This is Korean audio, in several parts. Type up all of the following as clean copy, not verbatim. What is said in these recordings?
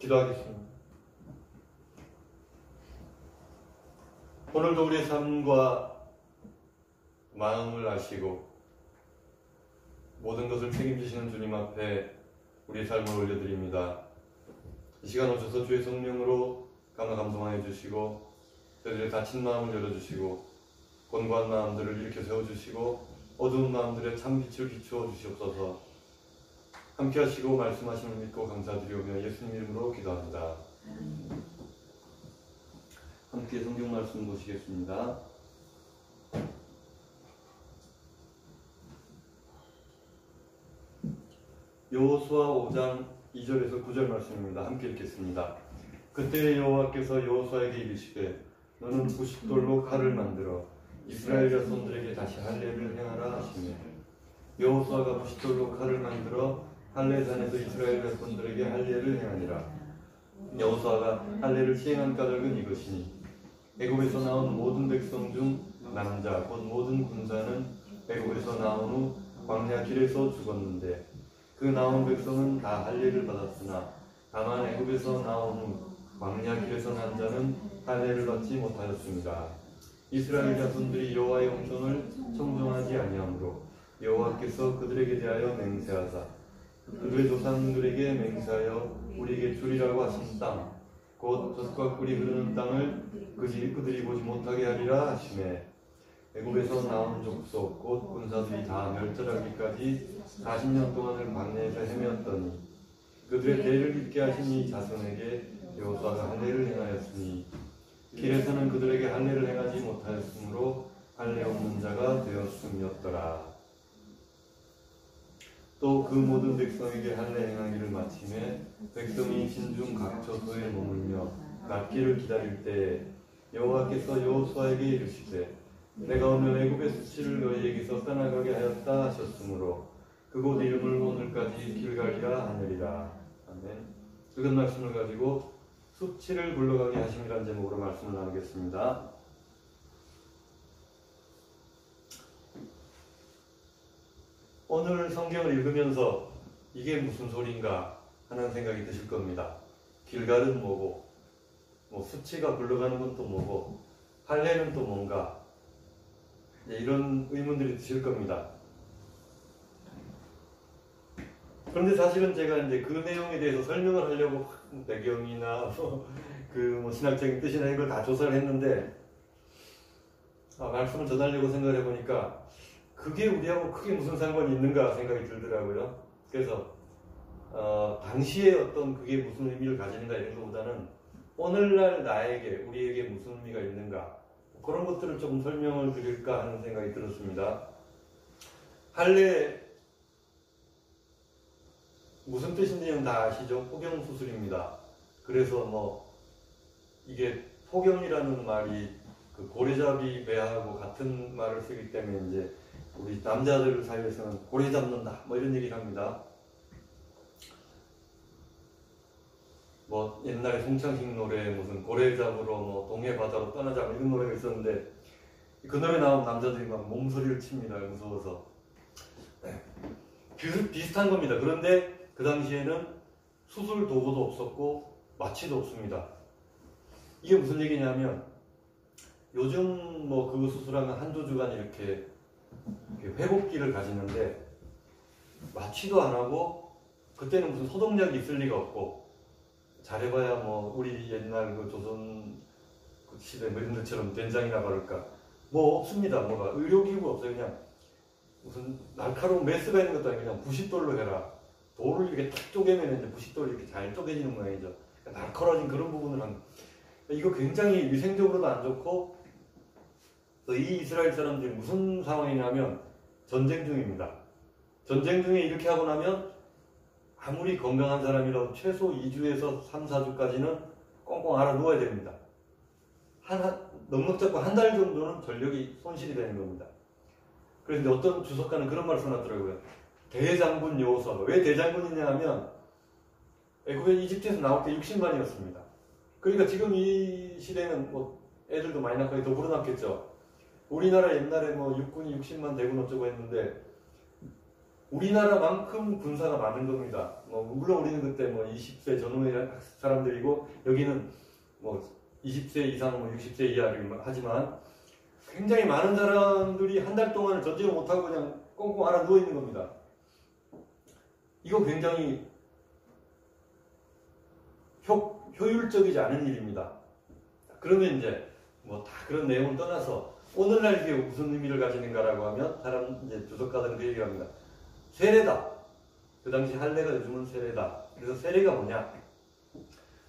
기도하겠습니다. 오늘도 우리의 삶과 마음을 아시고 모든 것을 책임지시는 주님 앞에 우리의 삶을 올려드립니다. 이 시간 오셔서 주의 성령으로 감화 감동하여 주시고 저희들의 다친 마음을 열어주시고 곤고한 마음들을 일으켜 세워주시고 어두운 마음들의 참 빛을 비추어 주시옵소서. 함께 하시고 말씀하심을 믿고 감사드리오며 예수님 이름으로 기도합니다. 함께 성경 말씀 보시겠습니다. 여호수아 5장 2절에서 9절 말씀입니다. 함께 읽겠습니다. 그때 여호와께서 여호수아에게 이르시되 너는 부싯돌로 칼을 만들어 이스라엘 자손들에게 다시 할례를 행하라 하시며 여호수아가 부싯돌로 칼을 만들어 할례산에서 이스라엘 자손들에게 할례를 행하니라. 여호수아가 할례를 시행한 까닭은 이것이니 애굽에서 나온 모든 백성 중 남자 곧 모든 군사는 애굽에서 나온 후 광야 길에서 죽었는데 그 나온 백성은 다 할례를 받았으나 다만 애굽에서 나온 후 광야 길에서 난 자는 할례를 받지 못하였습니다. 이스라엘 자손들이 여호와의 음성을 청종하지 아니하므로 여호와께서 그들에게 대하여 맹세하사 그들의 조상들에게 맹세하여 우리에게 주리라고 하신 땅 곧 젖과 꿀이 흐르는 땅을 그들이 보지 못하게 하리라 하시매 애굽에서 나온 족속 곧 군사들이 다 멸절하기까지 40년 동안을 광야에서 헤매었더니 그들의 대를 잇게 하신 이 자손에게 여호수아가 할례를 행하였으니 길에서는 그들에게 할례를 행하지 못하였으므로 할례 없는 자가 되었음이었더라. 또 그 모든 백성에게 할례 행하기를 마침에 백성이 진중 각 처소에 머물며 낫기를 기다릴 때에 여호와께서 여호수아에게 이르시되 내가 오늘 애굽의 수치를 너희에게서 떠나가게 하였다 하셨으므로 그곳 이름을 오늘까지 길갈이라 하느니라. 아멘. 읽은 말씀을 가지고 수치를 굴러가게 하심이란 제목으로 말씀을 나누겠습니다. 오늘 성경을 읽으면서 이게 무슨 소린가 하는 생각이 드실 겁니다. 길갈은 뭐고, 수치가 굴러가는 건 또 뭐고, 할례는 또 뭔가, 이런 의문들이 드실 겁니다. 그런데 사실은 제가 이제 그 내용에 대해서 설명을 하려고 배경이나 신학적인 뜻이나 이걸 다 조사를 했는데, 말씀을 전하려고 생각을 해보니까 그게 우리하고 크게 무슨 상관이 있는가 생각이 들더라고요. 그래서 당시에 어떤 그게 무슨 의미를 가지는가 이런 것보다는 오늘날 나에게 우리에게 무슨 의미가 있는가 그런 것들을 조금 설명을 드릴까 하는 생각이 들었습니다. 할례 무슨 뜻인지는 다 아시죠? 포경수술입니다. 그래서 이게 포경이라는 말이 그 고래잡이 배하고 같은 말을 쓰기 때문에 이제 우리 남자들 사이에서는 고래 잡는다 이런 얘기를 합니다. 옛날에 송창식 노래 무슨 고래 잡으러 동해 바다로 떠나자 이런 노래가 있었는데 그 노래 나오면 남자들이 막 몸소리를 칩니다. 무서워서. 비슷한 겁니다. 그런데 그 당시에는 수술 도구도 없었고 마취도 없습니다. 이게 무슨 얘기냐면 요즘 그 수술하면 한두 주간 이렇게 회복기를 가지는데 마취도 안 하고 그때는 무슨 소독약이 있을 리가 없고 잘해봐야 우리 옛날 그 조선 그 시대 어른들처럼 된장이나 바를까 없습니다. 의료기구가 없어요. 그냥 무슨 날카로운 메스가 있는 것도 아니고 그냥 부싯돌로 해라. 돌을 이렇게 탁 쪼개면 이제 부싯돌이 이렇게 잘 쪼개지는 모양이죠. 그러니까 날카로워진 그런 부분을 이거 굉장히 위생적으로도 안 좋고 이 이스라엘 사람들이 무슨 상황이냐면 전쟁 중입니다. 전쟁 중에 이렇게 하고 나면 아무리 건강한 사람이라도 최소 2주에서 3, 4주까지는 꽁꽁 앓아 누워야 됩니다. 넉넉 잡고 한 달 정도는 전력이 손실이 되는 겁니다. 그런데 어떤 주석가는 그런 말을 써놨더라고요. 대장군 여호수아가 왜 대장군이냐 하면 애굽에 이집트에서 나올 때 60만이었습니다. 그러니까 지금 이 시대는 애들도 많이 낳고 더 불어났겠죠. 우리나라 옛날에 육군이 60만 대군 어쩌고 했는데 우리나라만큼 군사가 많은 겁니다. 물론 우리는 그때 20세 전후의 사람들이고 여기는 20세 이상 60세 이하를 하지만 굉장히 많은 사람들이 한 달 동안을 전쟁을 못하고 그냥 꽁꽁 알아 누워 있는 겁니다. 이거 굉장히 효율적이지 않은 일입니다. 그러면 이제 다 그런 내용을 떠나서 오늘날 이게 무슨 의미를 가지는가라고 하면 사람 이제 주석가들은 그 얘기를 합니다. 세례다. 그 당시 할례가 요즘은 세례다. 그래서 세례가 뭐냐?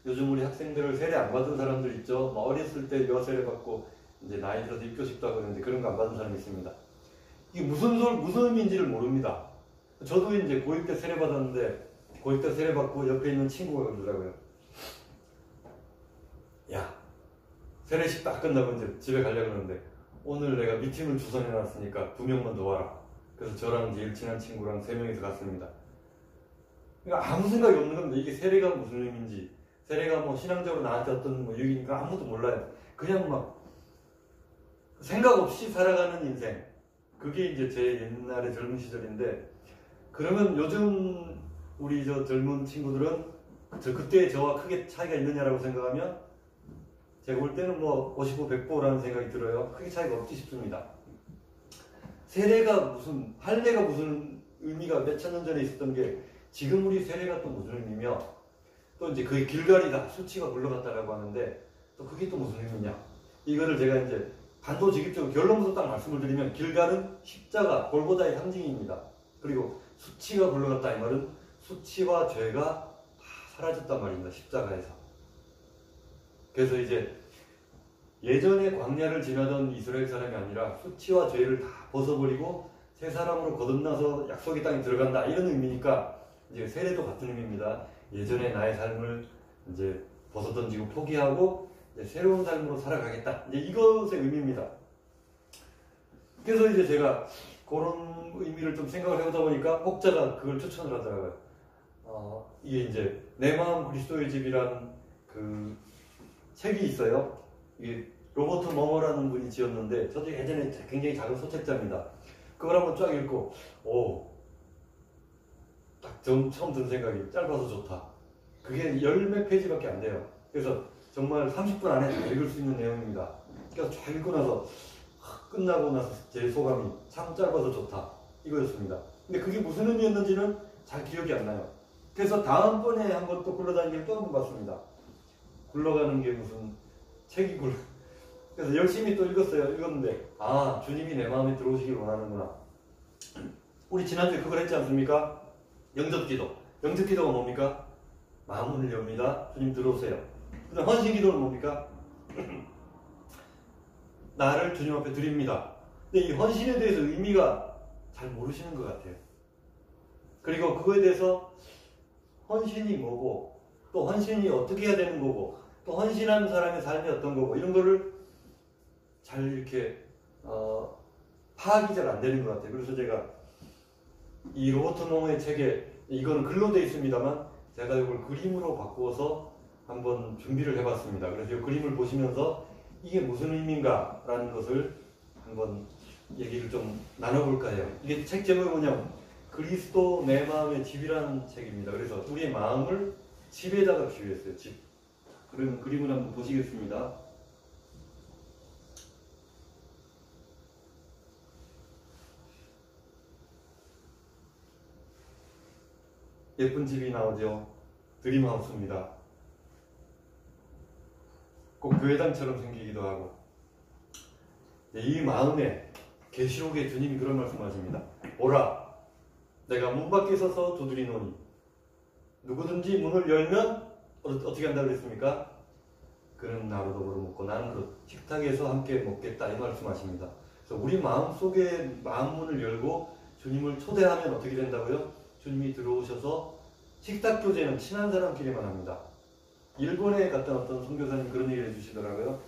요즘 우리 학생들을 세례 안 받은 사람들 있죠. 어렸을 때 여세례 받고 이제 나이 들어서 입교식도 하고 그러는데 그런 거 안 받은 사람이 있습니다. 이게 무슨 의미인지를 모릅니다. 저도 이제 고1 때 세례 받았는데 고1 때 세례 받고 옆에 있는 친구가 그러더라고요. 야, 세례식 딱 끝나고 이제 집에 가려고 하는데 오늘 내가 미팅을 주선해 놨으니까 2명만 더 와라. 그래서 저랑 제일 친한 친구랑 3명이서 갔습니다. 그러니까 아무 생각이 없는 겁니다. 이게 세례가 무슨 의미인지, 세례가 신앙적으로 나한테 어떤 유익인가 아무도 몰라요. 그냥 생각 없이 살아가는 인생. 그게 이제 제 옛날의 젊은 시절인데, 그러면 요즘 우리 젊은 친구들은 그때 저와 크게 차이가 있느냐라고 생각하면 제가 볼 때는 55, 100보라는 생각이 들어요. 크게 차이가 없지 싶습니다. 세례가 할례가 무슨 의미가 몇 천 년 전에 있었던 게 지금 우리 세례가 또 무슨 의미며 또 이제 그게 길갈이다. 수치가 굴러갔다라고 하는데 또 그게 또 무슨 의미냐. 이거를 제가 이제 단도직입적으로 결론부터 딱 말씀을 드리면 길갈은 십자가, 골고다의 상징입니다. 그리고 수치가 굴러갔다 이 말은 수치와 죄가 다 사라졌단 말입니다. 십자가에서. 그래서 이제 예전에 광야를 지나던 이스라엘 사람이 아니라 수치와 죄를 다 벗어버리고 새 사람으로 거듭나서 약속의 땅에 들어간다 이런 의미니까 이제 세례도 같은 의미입니다. 예전에 나의 삶을 이제 벗어던지고 포기하고 이제 새로운 삶으로 살아가겠다. 이제 이것의 의미입니다. 그래서 이제 제가 그런 의미를 좀 생각을 해보다 보니까 혹자가 그걸 추천을 하더라고요. 이게 이제 내 마음 그리스도의 집이라는 그 책이 있어요. 이게 로버트 머머라는 분이 지었는데 저도 예전에 굉장히 작은 소책자입니다. 그걸 한번 쫙 읽고 딱 처음 든 생각이 짧아서 좋다. 그게 10몇 페이지밖에 안 돼요. 그래서 정말 30분 안에 다 읽을 수 있는 내용입니다. 그래서 쫙 읽고 나서 끝나고 나서 제 소감이 참 짧아서 좋다 이거였습니다. 근데 그게 무슨 의미였는지는 잘 기억이 안 나요. 그래서 다음번에 한번 또 굴러다니기를 또 한번 봤습니다. 굴러가는 게 무슨 책이 그래서 열심히 또 읽었는데 주님이 내 마음에 들어오시길 원하는구나. 우리 지난주에 그걸 했지 않습니까? 영접기도. 영접기도가 뭡니까? 마음문을 엽니다. 주님 들어오세요. 그다음 헌신기도는 뭡니까? 나를 주님 앞에 드립니다. 근데 이 헌신에 대해서 의미가 잘 모르시는 것 같아요. 그리고 그거에 대해서 헌신이 뭐고 또 헌신이 어떻게 해야 되는 거고 또 헌신한 사람의 삶이 어떤 거고 이런 거를 잘 이렇게 파악이 잘 안 되는 것 같아요. 그래서 제가 이 로버트 노의 책에 이거는 글로 되어 있습니다만 제가 이걸 그림으로 바꾸어서 한번 준비를 해봤습니다. 그래서 이 그림을 보시면서 이게 무슨 의미인가 라는 것을 한번 얘기를 좀 나눠볼까 해요. 이게 책 제목이 뭐냐면 그리스도 내 마음의 집이라는 책입니다. 그래서 우리의 마음을 집에다가 비유했어요. 집. 그럼 그림을 한번 보시겠습니다. 예쁜 집이 나오죠. 드림하우스입니다. 꼭 교회당처럼 생기기도 하고 이 마음에 계시록에 주님이 그런 말씀하십니다. 오라 내가 문 밖에 서서 두드리노니 누구든지 문을 열면 어떻게 한다고 그랬습니까? 그는 나로 더불어 먹고 나는 그 식탁에서 함께 먹겠다 이 말씀하십니다. 그래서 우리 마음속에 마음문을 열고 주님을 초대하면 어떻게 된다고요? 주님이 들어오셔서 식탁 교제는 친한 사람끼리만 합니다. 일본에 갔던 어떤 선교사님 그런 얘기를 해주시더라고요.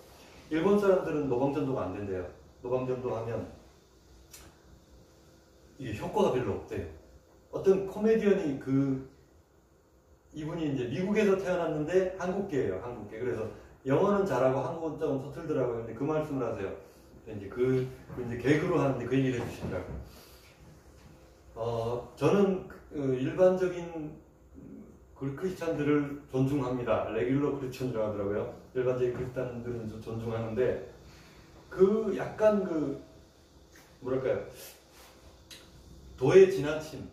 일본 사람들은 노방전도가 안 된대요. 노방전도 하면 이게 효과가 별로 없대요. 어떤 코미디언이 이분이 이제 미국에서 태어났는데 한국계예요. 한국계. 그래서 영어는 잘하고 한국어는 좀 서툴더라고요. 근데 그 말씀을 하세요. 이제 이제 개그로 하는데 그 얘기를 해주시더라고요. 저는 일반적인 크리스찬들을 존중합니다. 레귤러 크리스찬이라고 하더라고요. 일반적인 크리스찬들은 좀 존중하는데 그 약간 뭐랄까요, 도에 지나친,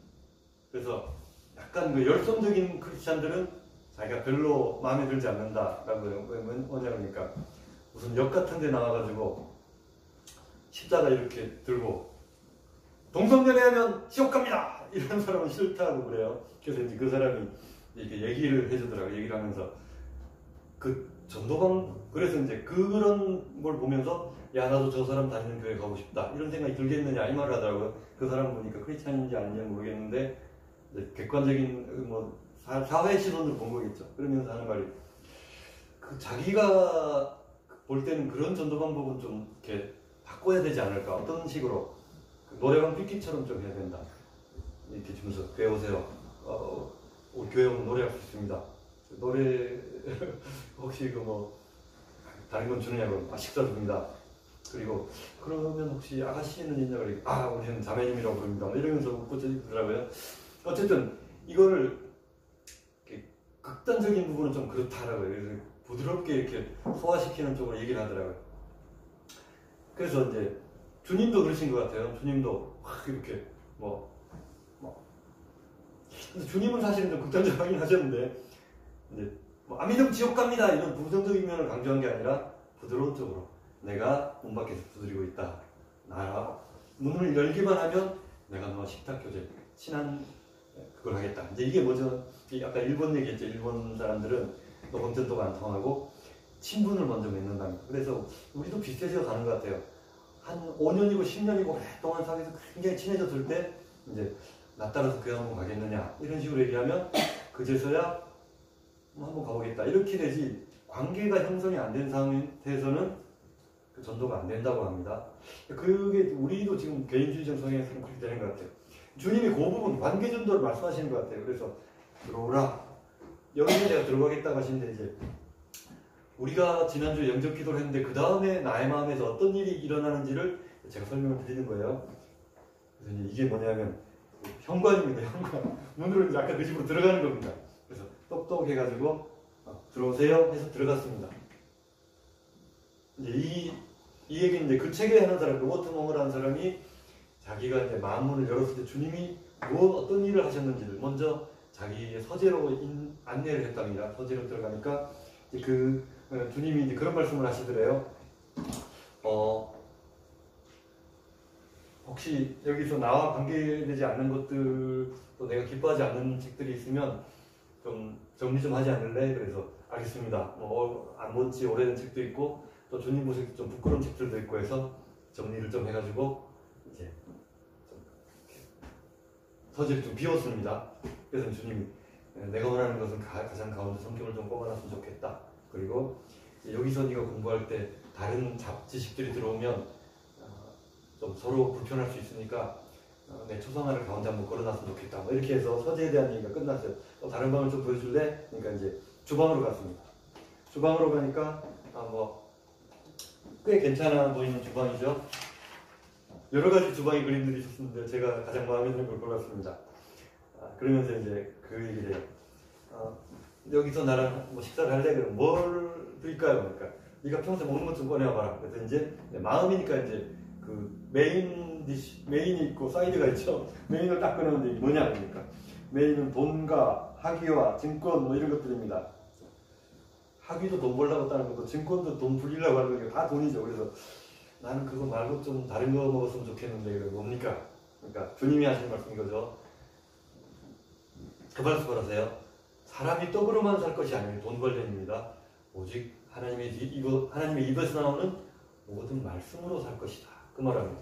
그래서 약간 열성적인 크리스찬들은 자기가 별로 마음에 들지 않는다라고요. 왜 뭐냐니까 무슨 역 같은 데 나와가지고 십자가 이렇게 들고 동성연애하면 지옥 갑니다! 이런 사람은 싫다고 그래요. 그래서 이제 그 사람이 이렇게 얘기를 해주더라고요. 얘기를 하면서 그 전도방, 그래서 이제 그런 걸 보면서 야, 나도 저 사람 다니는 교회 가고 싶다 이런 생각이 들겠느냐 이 말을 하더라고요. 그 사람 보니까 크리스찬인지 아닌지 모르겠는데 객관적인 사회 시선으로 본 거겠죠. 그러면서 하는 말이 자기가 볼 때는 그런 전도 방법은 좀 이렇게 바꿔야 되지 않을까. 어떤 식으로 노래방 삐끼처럼 좀 해야 된다. 이렇게 주면서 교회 오세요. 우리 교회 오면 노래할 수 있습니다. 노래 혹시 다른 건 주느냐고. 식사 줍니다. 그리고 그러면 혹시 아가씨는 있냐고. 우리는 자매님이라고 부릅니다. 이러면서 웃고 쩌더라고요. 어쨌든 이거를 극단적인 부분은 좀 그렇다라고요. 그래서 부드럽게 이렇게 소화시키는 쪽으로 얘기를 하더라고요. 그래서 이제 주님도 그러신 것 같아요. 주님도 확 이렇게 근데 주님은 사실은 좀 극단적이긴 하셨는데, 이제 안 믿으면 지옥 갑니다 이런 부정적인 면을 강조한 게 아니라 부드러운 쪽으로 내가 문 밖에서 두드리고 있다. 나라 문을 열기만 하면 내가 너와 식탁 교제 친한 그걸 하겠다. 이제 이게 뭐죠? 아까 일본 얘기했죠. 일본 사람들은 범전도가 안 통하고 친분을 먼저 맺는다. 그래서 우리도 비슷해져 가는 것 같아요. 한 5년이고 10년이고 오랫동안 사귀어서 굉장히 친해졌을 때 이제 나 따라서 교회 한번 가겠느냐 이런 식으로 얘기하면 그제서야 한번 가보겠다 이렇게 되지, 관계가 형성이 안 된 상태에서는 그 전도가 안 된다고 합니다. 그게 우리도 지금 개인주의적 성향에서는 그렇게 되는 것 같아요. 주님이 그 부분 관계 전도를 말씀하시는 것 같아요. 그래서 들어오라. 여기에 내가 들어가겠다고 하시는데, 이제 우리가 지난주에 영접 기도를 했는데 그 다음에 나의 마음에서 어떤 일이 일어나는지를 제가 설명을 드리는 거예요. 그래서 이게 뭐냐면 현관입니다. 현관. 문으로 이제 아까 그 집으로 들어가는 겁니다. 그래서 똑똑해가지고 들어오세요 해서 들어갔습니다. 이제 이 얘기는 이제 그 책에 하는 사람, 로버트 몽어라는 사람이 자기가 이제 마음문을 열었을 때 주님이 어떤 일을 하셨는지를 먼저 자기의 서재로 안내를 했답니다. 서재로 들어가니까 이제 주님이 이제 그런 말씀을 하시더래요. 혹시 여기서 나와 관계되지 않는 것들, 또 내가 기뻐하지 않는 책들이 있으면 좀 정리 좀 하지 않을래? 그래서 알겠습니다. 안 본 지 오래된 책도 있고 또 주님 보시기 좀 부끄러운 책들도 있고 해서 정리를 좀 해가지고 이제 좀 서재를 좀 비웠습니다. 그래서 주님이 내가 원하는 것은 가장 가운데 성경을 좀 뽑아놨으면 좋겠다. 그리고 여기서 네가 공부할 때 다른 잡지식들이 들어오면 좀 서로 불편할 수 있으니까 내 초상화를 가운데 한번 걸어놨으면 좋겠다. 이렇게 해서 서재에 대한 얘기가 끝났어요. 또 다른 방을 좀 보여줄래? 그러니까 이제 주방으로 갔습니다. 주방으로 가니까 꽤 괜찮아 보이는 주방이죠. 여러 가지 주방의 그림들이 있었는데 제가 가장 마음에 드는 걸 골랐습니다. 그러면서 이제 그 얘기를 해요. 여기서 나랑 식사를 할래? 그럼 뭘 드릴까요? 그러니까 네가 평소에 먹는 것 좀 꺼내와봐라. 그래서 이제 마음이니까 이제 메인이 있고 사이드가 있죠. 메인을 딱 꺼내는데 이게 뭐냐 그러니까 메인은 돈과 학위와 증권 이런 것들입니다. 학위도 돈 벌려고 따는 것도 증권도 돈 불리려고 하는 게 다 돈이죠. 그래서 나는 그거 말고 좀 다른 거 먹었으면 좋겠는데 그래 뭡니까? 그러니까 주님이 하시는 말씀인 거죠. 그 말씀을 하세요. 사람이 떡으로만 살 것이 아니에요. 돈 관련입니다. 오직 하나님의 입에서 나오는 모든 말씀으로 살 것이다. 그 말합니다.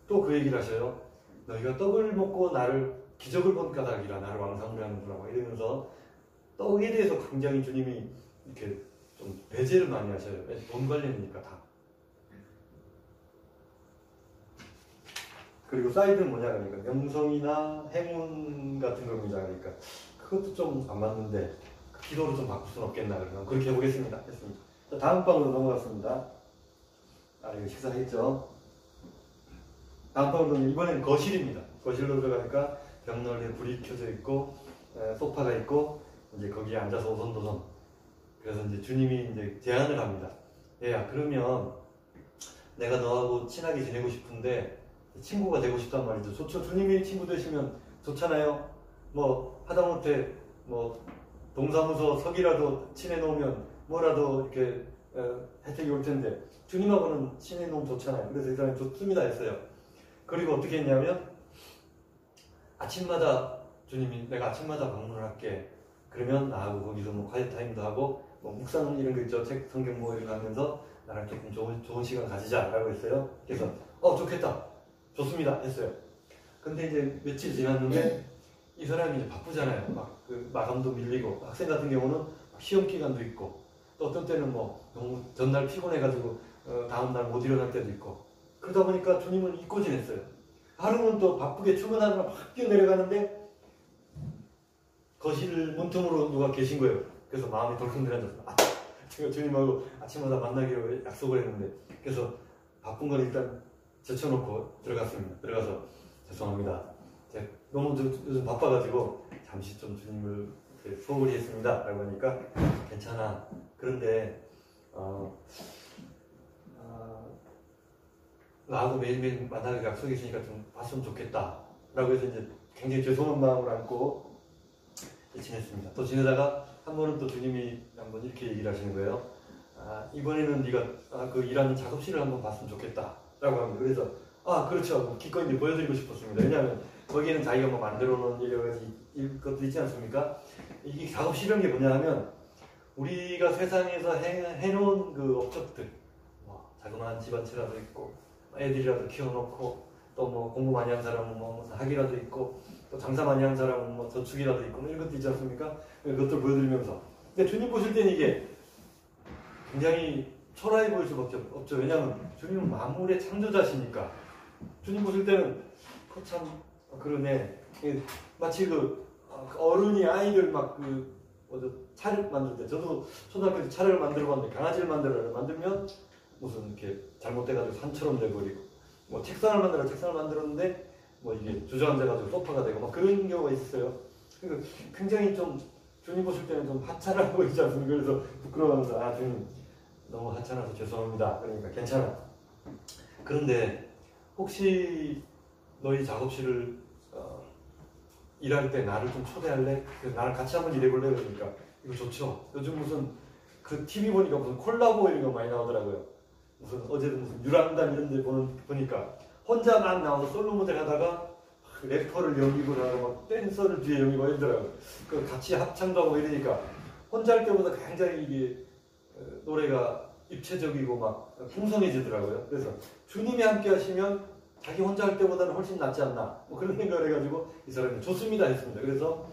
또 그 얘기를 하셔요. 너희가 떡을 먹고 나를 기적을 본 까닭이라 나를 왕상으로 하는구나 이러면서 떡에 대해서 굉장히 주님이 이렇게 좀 배제를 많이 하셔요. 돈 관련이니까 다. 그리고 사이드는 뭐냐 그러니까 명성이나 행운 같은 겁니다. 그러니까 그것도 좀 안 맞는데 기도로 좀 바꿀 수는 없겠나 그래서 그렇게 해보겠습니다. 했습니다. 다음 방으로 넘어갔습니다. 이거 식사했죠? 다음 방은 이번엔 거실입니다. 거실로 들어가니까 벽난로에 불이 켜져 있고 소파가 있고 이제 거기에 앉아서 오손도손. 그래서 이제 주님이 이제 제안을 합니다. 얘야, 그러면 내가 너하고 친하게 지내고 싶은데 친구가 되고 싶단 말이죠. 좋죠. 주님이 친구 되시면 좋잖아요. 뭐 하다못해 뭐 동사무소 석이라도 친해 놓으면 뭐라도 이렇게 혜택이 올 텐데 주님하고는 친해 놓으면 좋잖아요. 그래서 이 사람이 좋습니다 했어요. 그리고 어떻게 했냐면 아침마다 주님이 내가 아침마다 방문을 할게. 그러면 나하고 거기서 뭐 콰이트 타임도 하고 뭐 묵상 이런 거 있죠. 책 성경 뭐 이런 거 하면서 나랑 조금 좋은 시간 가지자라고 했어요. 그래서 좋겠다. 좋습니다 했어요. 근데 이제 며칠 지났는데 이 사람이 이제 바쁘잖아요. 막 그 마감도 밀리고 학생 같은 경우는 시험 기간도 있고 또 어떤 때는 뭐 너무 전날 피곤해가지고 다음날 못 일어날 때도 있고 그러다 보니까 주님을 잊고 지냈어요. 하루는 또 바쁘게 출근하느라 막 뛰어내려가는데 거실 문틈으로 누가 계신 거예요. 그래서 마음이 덜컥 내려앉았어요. 제가 주님하고 아침마다 만나기로 약속을 했는데 그래서 바쁜 건 일단 제쳐놓고 들어갔습니다. 들어가서 죄송합니다. 제가 너무 요즘 바빠가지고 잠시 좀 주님을 소홀히 했습니다. 라고 하니까 괜찮아. 그런데 나하고 매일매일 만나기로 약속했으니까 좀 봤으면 좋겠다. 라고 해서 이제 굉장히 죄송한 마음을 안고 지냈습니다. 또 지내다가 한 번은 또 주님이 한번 이렇게 얘기를 하시는 거예요. 이번에는 네가 그 일하는 작업실을 한번 봤으면 좋겠다. 라고 합니다. 그래서 그렇죠. 기꺼이 이제 보여드리고 싶었습니다. 왜냐하면 거기에는 자기가 뭐 만들어 놓은 여러 가지 것도 있지 않습니까? 이게 작업실이라는 게 뭐냐 하면 우리가 세상에서 해놓은 그 업적들 뭐 자그마한 집안채라도 있고 애들이라도 키워놓고 또 뭐 공부 많이 한 사람은 뭐 무슨 학위라도 있고 또 장사 많이 한 사람은 뭐 저축이라도 있고 뭐 이런 것도 있지 않습니까? 그것들 보여드리면서 근데 주님 보실 때는 이게 굉장히 초라해 보일 수밖에 없죠. 왜냐하면 주님은 만물의 창조자시니까 주님 보실 때는 참 그러네. 마치 어른이 아이를 차를 만들 때 저도 초등학교 때 차를 만들어 봤는데 강아지를 만들면 무슨 이렇게 잘못돼가지고 산처럼 돼버리고 뭐 책상을 만들었는데 뭐 이게 주저앉아가지고 소파가 되고 막 그런 경우가 있어요. 그러니까 굉장히 좀 주님 보실 때는 좀 하찮아 보이지 않습니까? 그래서 부끄러워하면서 주님 너무 하찮아서 죄송합니다. 그러니까 괜찮아. 그런데 혹시 너희 작업실을 일할 때 나를 좀 초대할래? 그래서 나랑 같이 한번 일해볼래? 그러니까 이거 좋죠. 요즘 무슨 그 TV 보니까 무슨 콜라보 이런 거 많이 나오더라고요. 무슨 어제도 무슨 유랑단 이런 데 보니까 혼자 막 나와서 솔로 모델 하다가 래퍼를 연기를 하고 막 댄서를 뒤에 연기를 하더라고요. 그 같이 합창도 하고 이러니까 혼자 할 때보다 굉장히 이게 노래가 입체적이고 막 풍성해지더라고요. 그래서 주님이 함께 하시면 자기 혼자 할 때보다는 훨씬 낫지 않나 뭐 그런 생각을 해가지고 이 사람이 좋습니다 했습니다. 그래서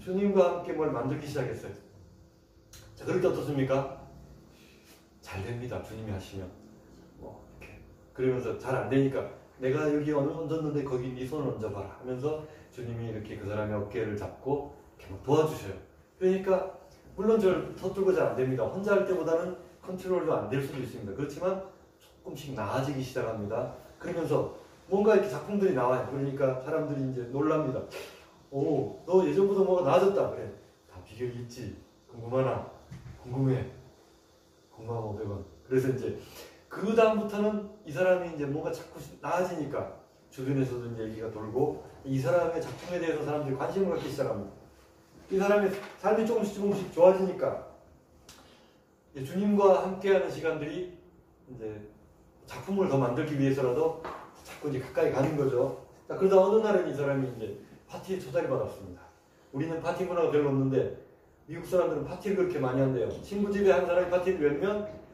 주님과 함께 뭘 만들기 시작했어요. 자, 그렇게 어떻습니까? 잘 됩니다. 주님이 하시면 뭐 이렇게 그러면서 잘 안 되니까 내가 여기 얹었는데 거기 네 손을 얹어봐라 하면서 주님이 이렇게 그 사람의 어깨를 잡고 이렇게 막 도와주셔요. 그러니까 물론 저를 서툴고 잘 안 됩니다. 혼자 할 때보다는 컨트롤도 안 될 수도 있습니다. 그렇지만 조금씩 나아지기 시작합니다. 그러면서 뭔가 이렇게 작품들이 나와요. 그러니까 사람들이 이제 놀랍니다. 오, 너 예전보다 뭐가 나아졌다. 그래. 다 비결이 있지. 궁금하나? 궁금해. 95,500원. 그래서 이제 그 다음부터는 이 사람이 이제 뭔가 자꾸 나아지니까 주변에서도 이제 얘기가 돌고 이 사람의 작품에 대해서 사람들이 관심을 갖기 시작합니다. 이 사람의 삶이 조금씩 좋아지니까 주님과 함께하는 시간들이 이제 작품을 더 만들기 위해서라도 자꾸 이제 가까이 가는 거죠. 자, 그러다 어느 날은 이 사람이 이제 파티에 초대를 받았습니다. 우리는 파티 문화가 별로 없는데 미국 사람들은 파티를 그렇게 많이 한대요. 친구 집에 한 사람이 파티를 열면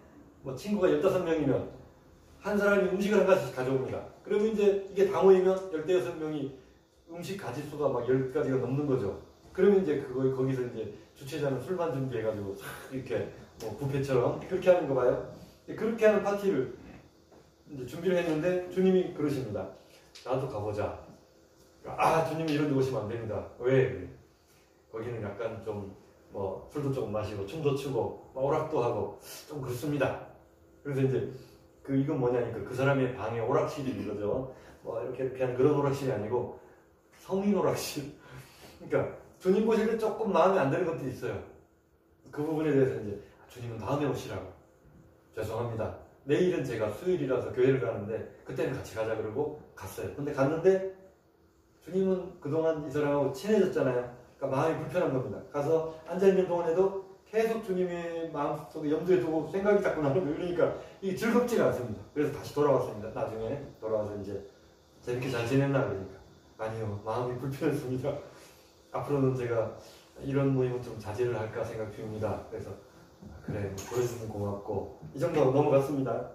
뭐 친구가 15명이면 한 사람이 음식을 한 가지씩 가져옵니다. 그러면 이제 이게 다 모이면 16명이 음식 가짓수가 막 10가지가 넘는 거죠. 그러면 이제 거기서 이제 주최자는 술만 준비해가지고 이렇게 뭐 뷔페처럼 그렇게 하는 거 봐요. 그렇게 하는 파티를 이제 준비를 했는데 주님이 그러십니다. 나도 가보자. 주님이 이런 데 오시면 안 됩니다. 왜? 거기는 약간 좀 뭐 술도 조금 마시고 춤도 추고 오락도 하고 좀 그렇습니다. 그래서 이제 이건 뭐냐니까 그 사람의 방에 오락실이 있는 거죠. 뭐 이렇게 하는 그런 오락실이 아니고 성인 오락실. 그러니까 주님 보실 때 조금 마음에 안 드는 것들이 있어요. 그 부분에 대해서 이제 주님은 다음에 오시라고. 죄송합니다. 내일은 제가 수요일이라서 교회를 가는데 그때는 같이 가자 그러고 갔어요. 근데 갔는데 주님은 그동안 이 사람하고 친해졌잖아요. 그러니까 마음이 불편한 겁니다. 가서 앉아있는 동안에도 계속 주님의 마음속에 염두에 두고 생각이 자꾸 나는 거예요. 그러니까 이게 즐겁지가 않습니다. 그래서 다시 돌아왔습니다. 나중에 돌아와서 이제 재밌게 잘 지냈나 그러니까 아니요, 마음이 불편했습니다. 앞으로는 제가 이런 모임은 좀 자제를 할까 생각 중입니다. 그래서 그래, 보내주면 고맙고 이 정도로 넘어갔습니다.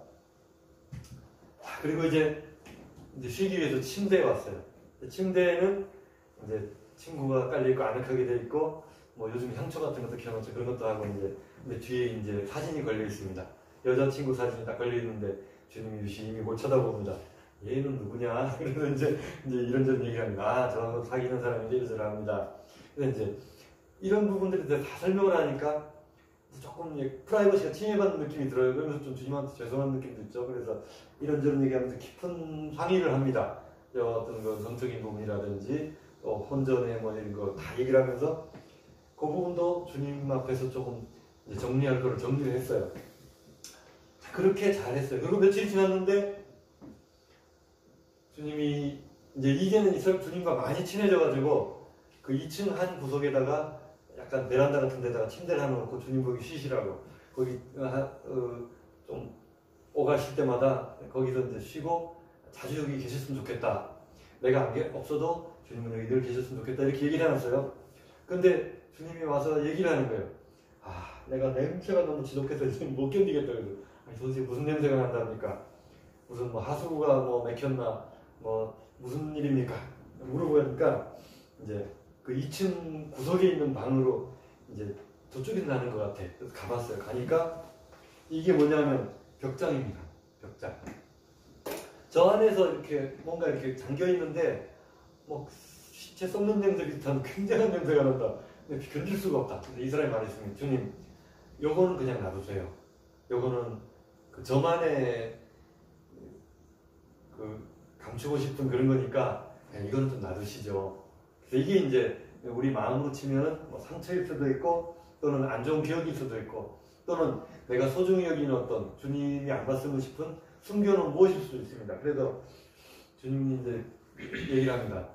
그리고 이제 쉬기 위해서 침대에 왔어요. 침대에는 이제 친구가 깔려있고 아늑하게 돼 있고 뭐 요즘 향초 같은 것도 켜놓죠. 그런 것도 하고 이제 근데 뒤에 이제 사진이 걸려 있습니다. 여자친구 사진이 딱 걸려 있는데 주님이 유심히 뭘 쳐다봅니다. 얘는 누구냐? 그래서 이제 이런저런 얘기를 합니다. 아, 저 사귀는 사람인데 이러저러합니다. 근데 이제 이런 부분들에 대해서 다 설명을 하니까 조금 프라이버시가 침해받는 느낌이 들어요. 그러면서 좀 주님한테 죄송한 느낌도 있죠. 그래서 이런저런 얘기하면서 깊은 상의를 합니다. 어떤 그 성적인 부분이라든지 혼전의 뭐 이런 거 다 얘기를 하면서 그 부분도 주님 앞에서 조금 이제 정리할 거를 정리를 했어요. 그렇게 잘했어요. 그리고 며칠이 지났는데 주님이 이제 이제는 주님과 많이 친해져가지고 그 2층 한 구석에다가 약간 베란다 같은 데다가 침대를 하나 놓고 주님 거기 쉬시라고 거기 좀 오가실 때마다 거기서 이제 쉬고 자주 여기 계셨으면 좋겠다. 내가 없어도 주님은 여기 늘 계셨으면 좋겠다. 이렇게 얘기를 해놨어요. 근데 주님이 와서 얘기를 하는 거예요. 아, 내가 냄새가 너무 지독해서 이제 못 견디겠다. 그래서 아니, 도대체 무슨 냄새가 난답니까? 무슨 뭐 하수구가 뭐 막혔나? 뭐 무슨 일입니까? 물어보니까 이제 그 2층 구석에 있는 방으로 이제 저쪽에서 나는 것 같아. 그래서 가봤어요. 가니까 이게 뭐냐면 벽장입니다. 벽장. 저 안에서 이렇게 뭔가 이렇게 잠겨 있는데 뭐 시체 썩는 냄새 비슷한 굉장한 냄새가 난다. 근데 견딜 수가 없다. 근데 이 사람이 말했습니다. 주님, 요거는 그냥 놔두세요. 요거는 그 저만의 그 감추고 싶은 그런 거니까 그냥 이거는 좀 놔두시죠. 그래서 이게 이제 우리 마음으로 치면은 뭐 상처일 수도 있고 또는 안 좋은 기억일 수도 있고 또는 내가 소중히 여기는 어떤 주님이 안 봤으면 싶은 숨겨놓은 무엇일 수도 있습니다. 그래서 주님이 이제 얘기를 합니다.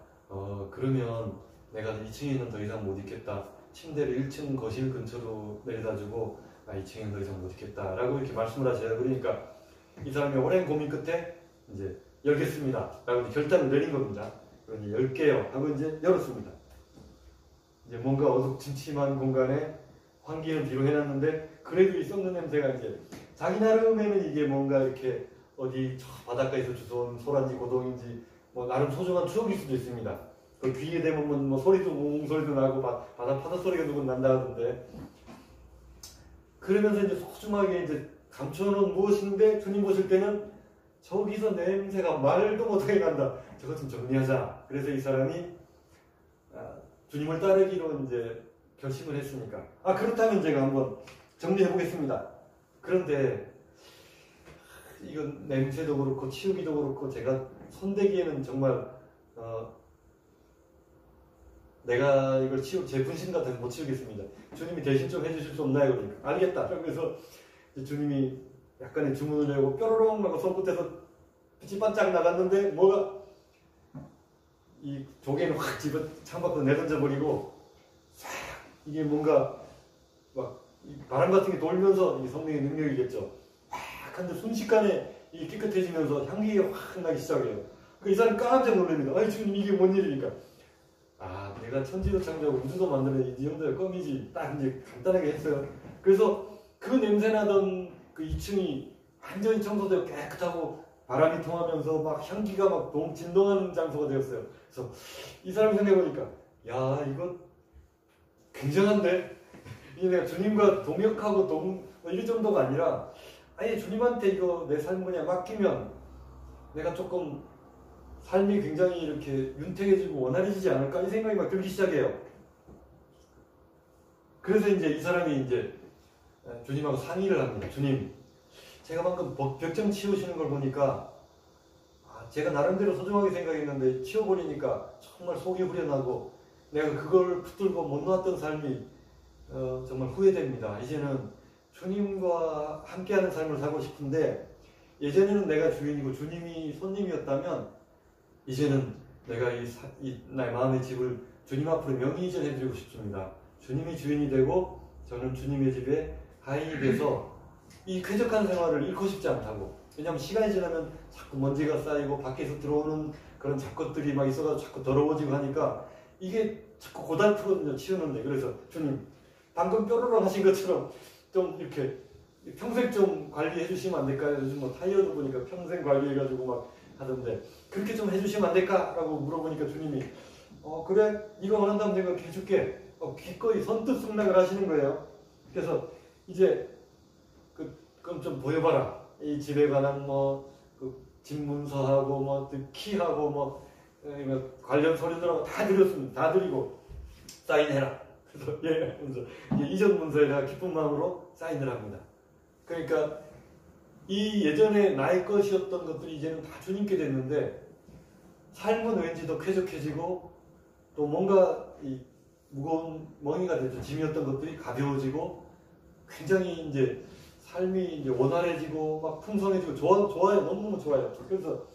그러면 내가 2층에는 더 이상 못 있겠다. 침대를 1층 거실 근처로 내려다주고 2층에는 더 이상 못 있겠다. 라고 이렇게 말씀을 하셔요. 그러니까 이 사람이 오랜 고민 끝에 이제 열겠습니다. 라고 결단을 내린 겁니다. 이제 열게요. 하고 이제 열었습니다. 이제 뭔가 어둑침침한 공간에 환기는 뒤로 해놨는데 그래도 이 썩는 냄새가 이제 자기 나름에는 이게 뭔가 이렇게 어디 저 바닷가에서 주워온 소란지 고동인지 뭐 나름 소중한 추억일 수도 있습니다. 그 귀에 대면 뭐 소리도 웅 소리도 나고 바다 파도 소리가 누군 난다 하던데 그러면서 이제 소중하게 이제 감춰놓은 무엇인데 주님 보실 때는 저기서 냄새가 말도 못하게 난다. 저것 좀 정리하자. 그래서 이 사람이 주님을 따르기로 이제 결심을 했으니까 그렇다면 제가 한번 정리해 보겠습니다. 그런데 이건 냄새도 그렇고 치우기도 그렇고 제가 손대기에는 정말 내가 이걸 제 분신 같아서 못 치우겠습니다. 주님이 대신 좀 해주실 수 없나요? 그러니까 알겠다. 그래서 주님이 약간의 주문을 내고 뾰로롱 하고 손끝에서 빛이 반짝 나갔는데 뭐가 이 조개는 확 집어 창밖으로 내던져 버리고 이게 뭔가 막 바람 같은 게 돌면서 이 성령의 능력이겠죠. 확 한데 순식간에 이게 깨끗해지면서 향기가 확 나기 시작해요. 이 사람 깜짝 놀랍니다. 아니 지금 이게 뭔 일입니까? 내가 천지도 창조하고 우주도 만드는 이 정도의 껌이지. 딱 이제 간단하게 했어요. 그래서 그 냄새나던 그 2층이 완전히 청소되고 깨끗하고 바람이 통하면서 막 향기가 막 진동하는 장소가 되었어요. 그래서 이 사람이 생각해보니까 야 이거 굉장한데? 이게 내가 주님과 동역하고 뭐 이럴 정도가 아니라 아예 주님한테 이거 내 삶 그냥 맡기면 내가 조금 삶이 굉장히 이렇게 윤택해지고 원활해지지 않을까 이 생각이 막 들기 시작해요. 그래서 이제 이 사람이 이제 주님하고 상의를 합니다. 주님, 제가 방금 벽장 치우시는 걸 보니까 제가 나름대로 소중하게 생각했는데 치워버리니까 정말 속이 후련하고 내가 그걸 붙들고 못 놓았던 삶이 정말 후회됩니다. 이제는 주님과 함께하는 삶을 살고 싶은데 예전에는 내가 주인이고 주님이 손님이었다면 이제는 내가 나의 마음의 집을 주님 앞으로 명의 이전해드리고 싶습니다. 주님이 주인이 되고 저는 주님의 집에 하인이 돼서 이 쾌적한 생활을 잃고 싶지 않다고. 왜냐하면 시간이 지나면 자꾸 먼지가 쌓이고 밖에서 들어오는 그런 잡것들이 막 있어가지고 자꾸 더러워지고 하니까 이게 자꾸 고달프거든요. 치우는데. 그래서 주님 방금 뾰로롱 하신 것처럼 좀 이렇게 평생 좀 관리해 주시면 안 될까요? 요즘 뭐 타이어도 보니까 평생 관리해가지고 막 하던데 그렇게 좀 해주시면 안 될까? 라고 물어보니까 주님이 그래 이거 원한다면 내가 해줄게. 기꺼이 선뜻 승낙을 하시는 거예요. 그래서 이제 그럼 좀 보여봐라. 이 집에 관한 집 문서하고 키하고 관련 서류들하고 다 드렸습니다. 다 드리고 사인해라. 그래서 예, 이전 문서에다가 기쁜 마음으로 사인을 합니다. 그러니까 이 예전에 나의 것이었던 것들이 이제는 다 주님께 됐는데 삶은 왠지 더 쾌적해지고 또 뭔가 이 무거운 멍이가 되죠. 짐이었던 것들이 가벼워지고 굉장히 이제 삶이 이제 원활해지고 막 풍성해지고 좋아요. 너무너무 좋아요. 그래서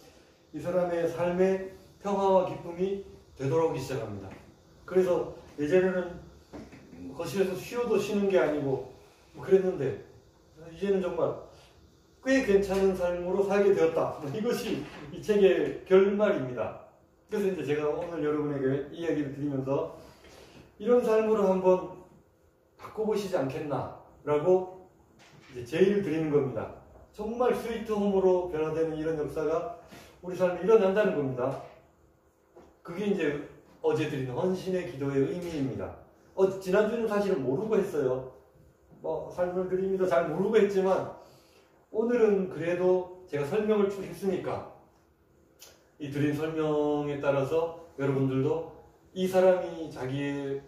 이 사람의 삶의 평화와 기쁨이 되돌아오기 시작합니다. 그래서 예전에는 거실에서 쉬어도 쉬는 게 아니고 그랬는데 이제는 정말 꽤 괜찮은 삶으로 살게 되었다. 이것이 이 책의 결말입니다. 그래서 이제 제가 오늘 여러분에게 이야기를 드리면서 이런 삶으로 한번 바꿔보시지 않겠나라고 이제 제의를 드리는 겁니다. 정말 스위트홈으로 변화되는 이런 역사가 우리 삶에 일어난다는 겁니다. 그게 이제 어제 드린 헌신의 기도의 의미입니다. 지난주는 사실은 모르고 했어요. 삶을 드립니다. 잘 모르고 했지만 오늘은 그래도 제가 설명을 쭉 했으니까 이 드린 설명에 따라서 여러분들도 이 사람이 자기의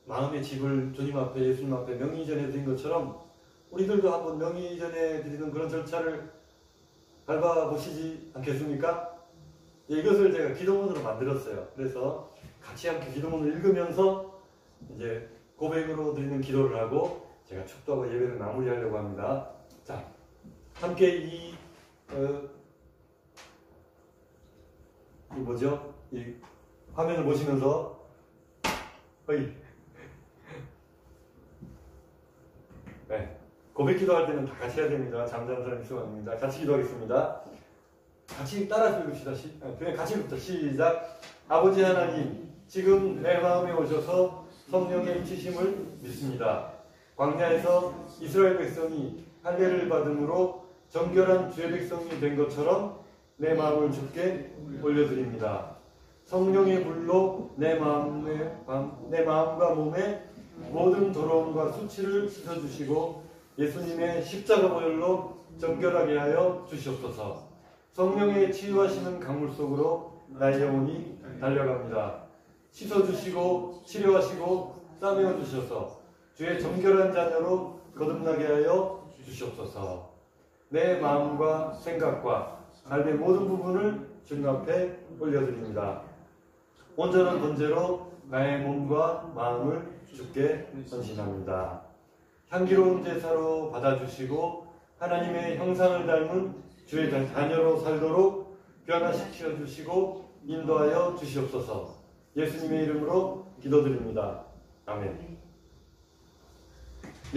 마음의 집을 주님 앞에 예수님 앞에 명의 이전해 드린 것처럼 우리들도 한번 명의 이전해 드리는 그런 절차를 밟아보시지 않겠습니까? 이것을 제가 기도문으로 만들었어요. 그래서 같이 함께 기도문을 읽으면서 이제 고백으로 드리는 기도를 하고 제가 축도하고 예배를 마무리하려고 합니다. 자, 함께 이 화면을 보시면서 네, 고백 기도할 때는 다 같이 해야 됩니다. 잠자는 사람 있으면 안 됩니다. 같이 기도하겠습니다. 같이 따라서 읽읍시다. 그냥 같이 읽읍시다. 시작. 아버지 하나님, 지금 내 마음에 오셔서 성령의 임치심을 믿습니다. 광야에서 이스라엘 백성이 할례를 받음으로 정결한 주의 백성이 된 것처럼 내 마음을 주께 올려드립니다. 성령의 불로 내 마음과 몸에 모든 더러움과 수치를 씻어주시고 예수님의 십자가 보혈로 정결하게 하여 주시옵소서. 성령의 치유하시는 강물 속으로 나의 영혼이 달려갑니다. 씻어주시고 치료하시고 싸매어 주셔서 주의 정결한 자녀로 거듭나게 하여 주시옵소서. 내 마음과 생각과 삶의 모든 부분을 주님 앞에 올려드립니다. 온전한 번제로 나의 몸과 마음을 주께 헌신합니다. 향기로운 제사로 받아주시고 하나님의 형상을 닮은 주의 자녀로 살도록 변화시켜 주시고 인도하여 주시옵소서. 예수님의 이름으로 기도드립니다. 아멘.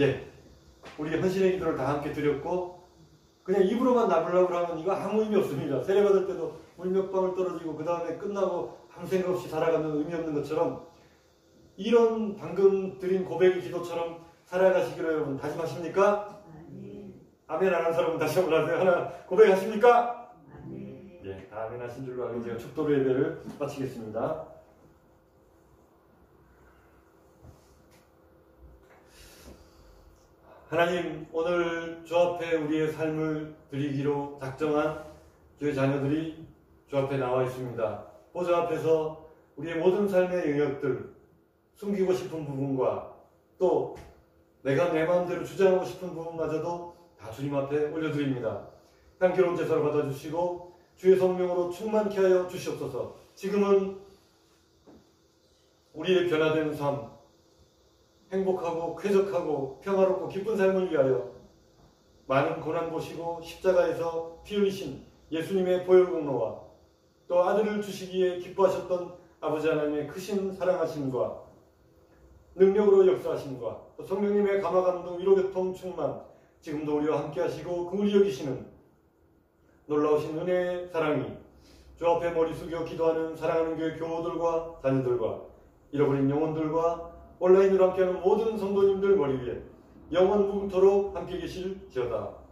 예, 우리 헌신의 기도를 다 함께 드렸고 그냥 입으로만 나불나불하면 이거 아무 의미 없습니다. 세례받을 때도 물 몇 방울 떨어지고 그 다음에 끝나고 아무 생각 없이 살아가면 의미 없는 것처럼 이런 방금 드린 고백의 기도처럼 살아가시기로 여러분 다짐하십니까? 아멘 안 하는 사람은 다시 한번 하세요. 하나 고백하십니까? 예, 아멘 하신 줄로 알고 제가 축도로 예배를 마치겠습니다. 하나님, 오늘 주 앞에 우리의 삶을 드리기로 작정한 주의 자녀들이 주 앞에 나와 있습니다. 보좌 앞에서 우리의 모든 삶의 영역들, 숨기고 싶은 부분과 또 내가 내 마음대로 주장하고 싶은 부분마저도 다 주님 앞에 올려드립니다. 향기로운 제사를 받아주시고 주의 성령으로 충만케 하여 주시옵소서. 지금은 우리의 변화된 삶, 행복하고 쾌적하고 평화롭고 기쁜 삶을 위하여 많은 고난 보시고 십자가에서 피 흘리신 예수님의 보혈 공로와 또 아들을 주시기에 기뻐하셨던 아버지 하나님의 크신 사랑하심과 능력으로 역사하심과 또 성령님의 감화 감동 위로 교통 충만 지금도 우리와 함께 하시고 긍휼히 여기시는 놀라우신 은혜의 사랑이 주 앞에 머리 숙여 기도하는 사랑하는 교회 교우들과 자녀들과 잃어버린 영혼들과 온라인으로 함께하는 모든 성도님들 머리 위에 영원 무궁토록 함께 계실지어다.